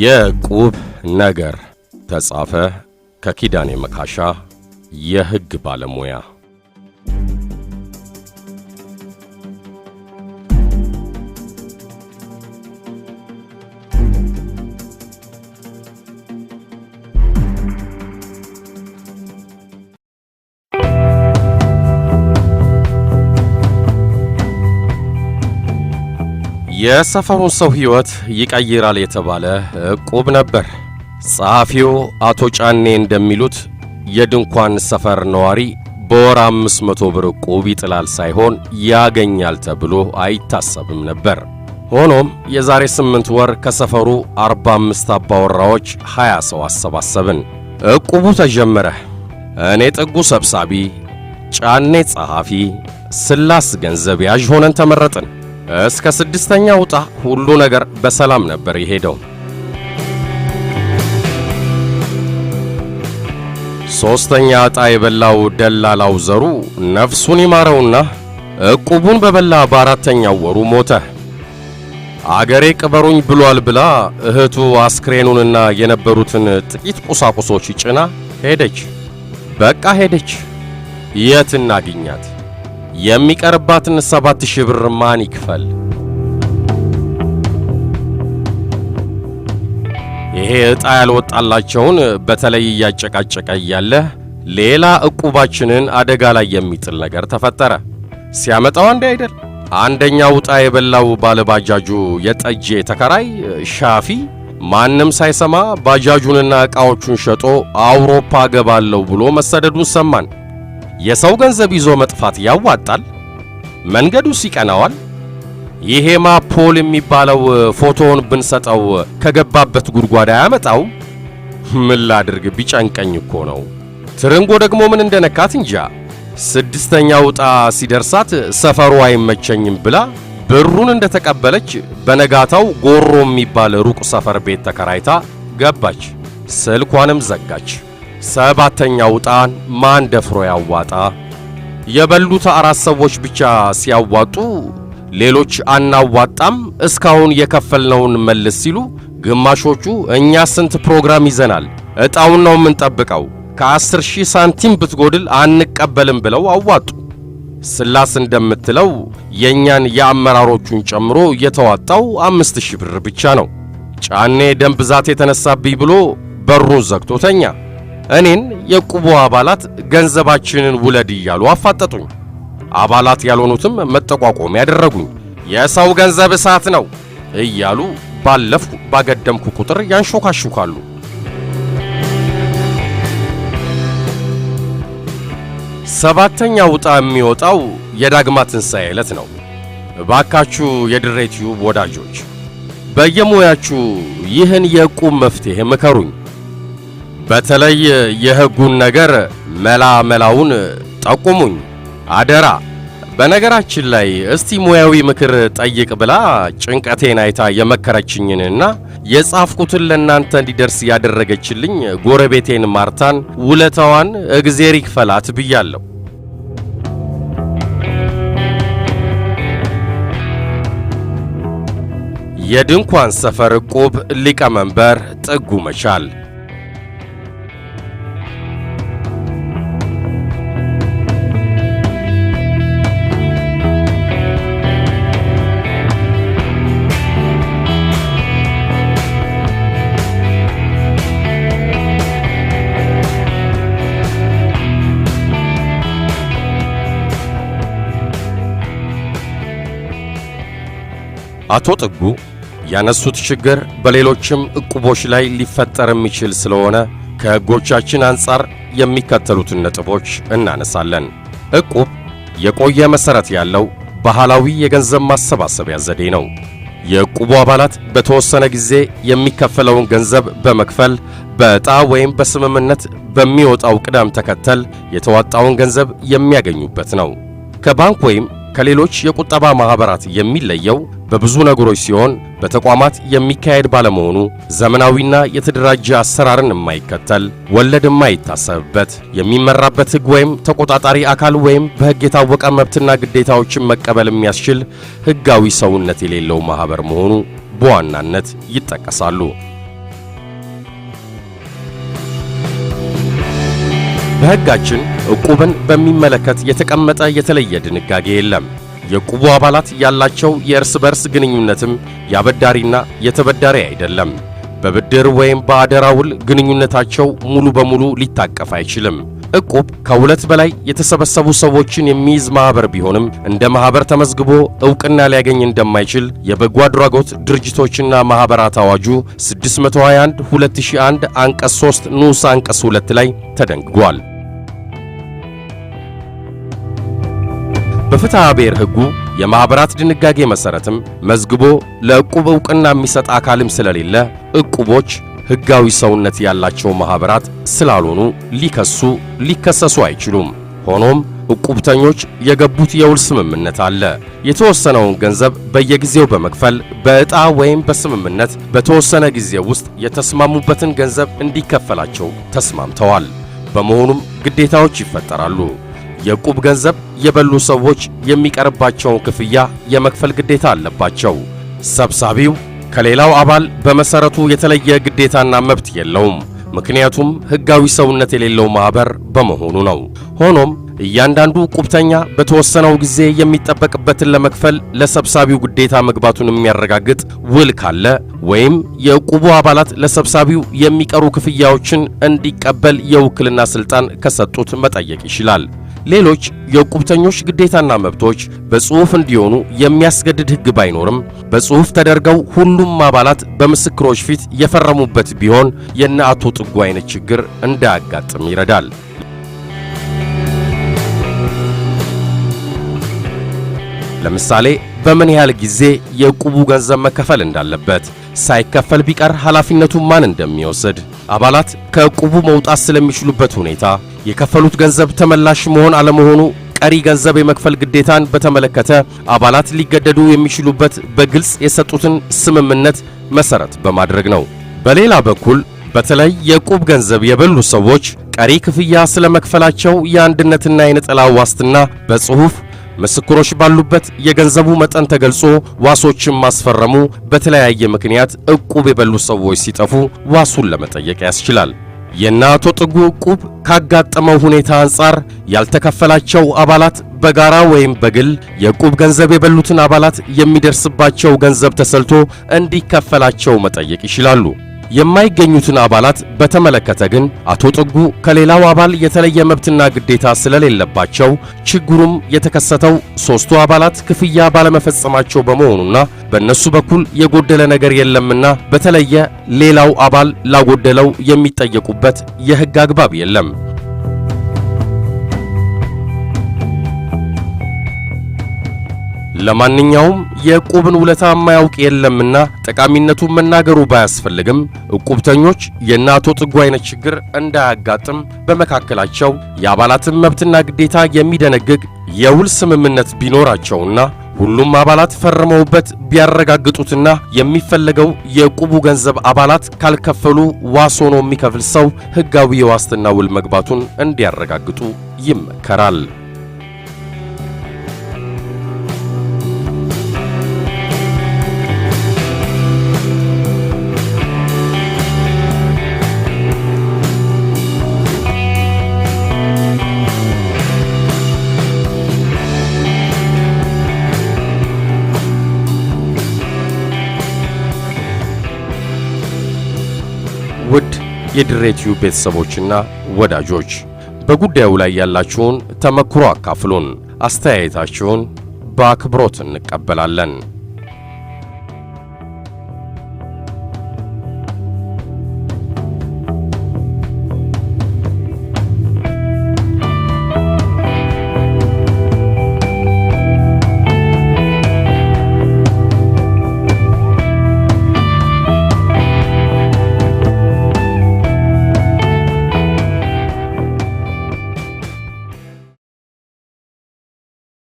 የዕቁብ ነገር ተጻፈ ከኪዳኔ መካሻ የሕግ ባለሙያ። የሰፈሩን ሰው ሕይወት ይቀይራል የተባለ ዕቁብ ነበር። ጸሐፊው አቶ ጫኔ እንደሚሉት የድንኳን ሰፈር ነዋሪ በወር 500 ብር ዕቁብ ይጥላል ሳይሆን ያገኛል ተብሎ አይታሰብም ነበር። ሆኖም የዛሬ 8 ወር ከሰፈሩ 45 አባወራዎች 20 ሰው አሰባሰብን። ዕቁቡ ተጀመረ። እኔ ጥጉ ሰብሳቢ፣ ጫኔ ጸሐፊ፣ ስላስ ገንዘብ ያዥ ሆነን ተመረጥን። እስከ 6ኛ ውጣ ሁሉ ነገር በሰላም ነበር የሄደው። 3ኛ ዕጣ የበላው ደላላው ዘሩ ነፍሱን ይማረውና ዕቁቡን በበላ በ4ኛው ወሩ ሞተ። አገሬ ቅበሩኝ ብሏል ብላ እህቱ አስክሬኑንና የነበሩትን ጥቂት ቁሳቁሶች ጭና ሄደች። በቃ ሄደች። የት እናግኛት? የሚቀርባትን 7000 ብር ማን ይክፈል? ይሄ ዕጣ ያልወጣላቸውን በተለይ እያጨቃጨቀ እያለ ሌላ ዕቁባችንን አደጋ ላይ የሚጥል ነገር ተፈጠረ። ሲያመጣው አንድ አይደል። አንደኛው ዕጣ የበላው ባለባጃጁ የጠጄ ተከራይ ሻፊ ማንም ሳይሰማ ባጃጁንና ዕቃዎቹን ሸጦ አውሮፓ ገባለሁ ብሎ መሰደዱን ሰማን። የሰው ገንዘብ ይዞ መጥፋት ያዋጣል? መንገዱስ ይቀናዋል? ይሄማ ፖል የሚባለው ፎቶውን ብንሰጠው ከገባበት ጉድጓድ አያመጣው? ምን ላድርግ ቢጨንቀኝ እኮ ነው። ትርንጎ ደግሞ ምን እንደነካት እንጃ። 6ኛው ዕጣ ሲደርሳት ሰፈሩ አይመቸኝም ብላ ብሩን እንደተቀበለች በነጋታው ጎሮ የሚባል ሩቅ ሰፈር ቤት ተከራይታ ገባች። ስልኳንም ዘጋች። 7ኛው ዕጣን ማን ደፍሮ ያዋጣ? የበሉት 4 ሰዎች ብቻ ሲያዋጡ ሌሎች አናዋጣም እስካሁን የከፈልነውን መልስ ሲሉ፣ ግማሾቹ እኛ ስንት ፕሮግራም ይዘናል ዕጣውን ነው የምንጠብቀው ከ10,000 ሳንቲም ብትጎድል አንቀበልም ብለው አዋጡ። ስላስ እንደምትለው የኛን የአመራሮቹን ጨምሮ የተዋጣው 5000 ብር ብቻ ነው። ጫኔ ደም ብዛት የተነሳብኝ ብሎ በሩን ዘግቶ ተኛ። እኔን የዕቁቡ አባላት ገንዘባችንን ውለድ እያሉ አፋጠጡኝ። አባላት ያልሆኑትም መጠቋቆም ያደረጉኝ። የሰው ገንዘብ እሳት ነው እያሉ ባለፍኩ ባገደምኩ ቁጥር ያንሾካሹካሉ። ሰባተኛው ዕጣ የሚወጣው የዳግማ ትንሣኤ ዕለት ነው። እባካችሁ የድሬ ቲዩብ ወዳጆች በየሙያችሁ ይህን የዕቁብ መፍትሔ ምከሩኝ። በተለይ የሕጉን ነገር መላውን ጠቁሙኝ አደራ። በነገራችን ላይ እስቲ ሙያዊ ምክር ጠይቅ ብላ ጭንቀቴን አይታ የመከረችኝንና የጻፍኩትን ለእናንተ እንዲደርስ ያደረገችልኝ ጎረቤቴን ማርታን ውለታዋን እግዜር ይክፈላት ብያለሁ። የድንኳን ሰፈር ዕቁብ ሊቀመንበር ጥጉ መቻል። አቶ ጥጉ ያነሱት ችግር በሌሎችም ዕቁቦች ላይ ሊፈጠር የሚችል ስለሆነ ከሕጎቻችን አንጻር የሚከተሉትን ነጥቦች እናነሳለን። ዕቁብ የቆየ መሠረት ያለው ባህላዊ የገንዘብ ማሰባሰቢያ ዘዴ ነው። የዕቁቡ አባላት በተወሰነ ጊዜ የሚከፈለውን ገንዘብ በመክፈል በዕጣ ወይም በስምምነት በሚወጣው ቅደም ተከተል የተዋጣውን ገንዘብ የሚያገኙበት ነው። ከባንክ ወይም ከሌሎች የቁጠባ ማህበራት የሚለየው በብዙ ነገሮች ሲሆን በተቋማት የሚካሄድ ባለመሆኑ ዘመናዊና የተደራጀ አሰራርን የማይከተል ወለድ የማይታሰብበት የሚመራበት ሕግ ወይም ተቆጣጣሪ አካል ወይም በሕግ የታወቀ መብትና ግዴታዎችን መቀበል የሚያስችል ሕጋዊ ሰውነት የሌለው ማህበር መሆኑ በዋናነት ይጠቀሳሉ። በሕጋችን ዕቁብን በሚመለከት የተቀመጠ የተለየ ድንጋጌ የለም። የዕቁቡ አባላት ያላቸው የእርስ በርስ ግንኙነትም የአበዳሪና የተበዳሪ አይደለም። በብድር ወይም በአደራ ውል ግንኙነታቸው ሙሉ በሙሉ ሊታቀፍ አይችልም። ዕቁብ ከሁለት በላይ የተሰበሰቡ ሰዎችን የሚይዝ ማህበር ቢሆንም እንደ ማህበር ተመዝግቦ ዕውቅና ሊያገኝ እንደማይችል የበጎ አድራጎት ድርጅቶችና ማህበራት አዋጁ 621/2001 አንቀጽ 3 ንዑስ አንቀጽ 2 ላይ ተደንግጓል። በፍትሐ ብሔር ሕጉ የማህበራት ድንጋጌ መሰረትም መዝግቦ ለዕቁብ ዕውቅና የሚሰጥ አካልም ስለሌለ ዕቁቦች ሕጋዊ ሰውነት ያላቸው ማህበራት ስላልሆኑ ሊከሰሱ አይችሉም። ሆኖም ዕቁብተኞች የገቡት የውል ስምምነት አለ። የተወሰነውን ገንዘብ በየጊዜው በመክፈል በዕጣ ወይም በስምምነት በተወሰነ ጊዜ ውስጥ የተስማሙበትን ገንዘብ እንዲከፈላቸው ተስማምተዋል። በመሆኑም ግዴታዎች ይፈጠራሉ። የዕቁብ ገንዘብ የበሉ ሰዎች የሚቀርባቸውን ክፍያ የመክፈል ግዴታ አለባቸው። ሰብሳቢው ከሌላው አባል በመሰረቱ የተለየ ግዴታና መብት የለውም። ምክንያቱም ሕጋዊ ሰውነት የሌለው ማህበር በመሆኑ ነው። ሆኖም እያንዳንዱ ዕቁብተኛ በተወሰነው ጊዜ የሚጠበቅበትን ለመክፈል ለሰብሳቢው ግዴታ መግባቱን የሚያረጋግጥ ውል ካለ ወይም የዕቁቡ አባላት ለሰብሳቢው የሚቀሩ ክፍያዎችን እንዲቀበል የውክልና ስልጣን ከሰጡት መጠየቅ ይችላል። ሌሎች የዕቁብተኞች ግዴታና መብቶች በጽሑፍ እንዲሆኑ የሚያስገድድ ሕግ ባይኖርም በጽሑፍ ተደርገው ሁሉም አባላት በምስክሮች ፊት የፈረሙበት ቢሆን የነ አቶ ጥጉ አይነት ችግር እንዳያጋጥም ይረዳል። ለምሳሌ በምን ያህል ጊዜ የዕቁቡ ገንዘብ መከፈል እንዳለበት፣ ሳይከፈል ቢቀር ኃላፊነቱን ማን እንደሚወስድ፣ አባላት ከዕቁቡ መውጣት ስለሚችሉበት ሁኔታ፣ የከፈሉት ገንዘብ ተመላሽ መሆን አለመሆኑ፣ ቀሪ ገንዘብ የመክፈል ግዴታን በተመለከተ አባላት ሊገደዱ የሚችሉበት በግልጽ የሰጡትን ስምምነት መሰረት በማድረግ ነው። በሌላ በኩል በተለይ የዕቁብ ገንዘብ የበሉ ሰዎች ቀሪ ክፍያ ስለመክፈላቸው የአንድነትና የነጠላ ዋስትና በጽሑፍ ምስክሮች ባሉበት የገንዘቡ መጠን ተገልጾ ዋሶችን ማስፈረሙ በተለያየ ምክንያት ዕቁብ የበሉ ሰዎች ሲጠፉ ዋሱን ለመጠየቅ ያስችላል። የነ አቶ ጥጉ ዕቁብ ካጋጠመው ሁኔታ አንጻር ያልተከፈላቸው አባላት በጋራ ወይም በግል የዕቁብ ገንዘብ የበሉትን አባላት የሚደርስባቸው ገንዘብ ተሰልቶ እንዲከፈላቸው መጠየቅ ይችላሉ። የማይገኙትን አባላት በተመለከተ ግን አቶ ጥጉ ከሌላው አባል የተለየ መብትና ግዴታ ስለሌለባቸው ችግሩም የተከሰተው ሦስቱ አባላት ክፍያ ባለመፈጸማቸው በመሆኑና በእነሱ በኩል የጎደለ ነገር የለምና በተለየ ሌላው አባል ላጎደለው የሚጠየቁበት የሕግ አግባብ የለም። ለማንኛውም የዕቁብን ውለታ የማያውቅ የለምና ጠቃሚነቱን መናገሩ ባያስፈልግም ዕቁብተኞች የነ አቶ ጥጉ አይነት ችግር እንዳያጋጥም በመካከላቸው የአባላትን መብትና ግዴታ የሚደነግግ የውል ስምምነት ቢኖራቸውና ሁሉም አባላት ፈርመውበት ቢያረጋግጡትና የሚፈለገው የዕቁቡ ገንዘብ አባላት ካልከፈሉ ዋስ ሆኖ የሚከፍል ሰው ሕጋዊ የዋስትና ውል መግባቱን እንዲያረጋግጡ ይመከራል። ውድ የድሬ ቲዩብ ቤተሰቦችና ወዳጆች በጉዳዩ ላይ ያላችሁን ተመክሮ አካፍሉን። አስተያየታችሁን በአክብሮት እንቀበላለን።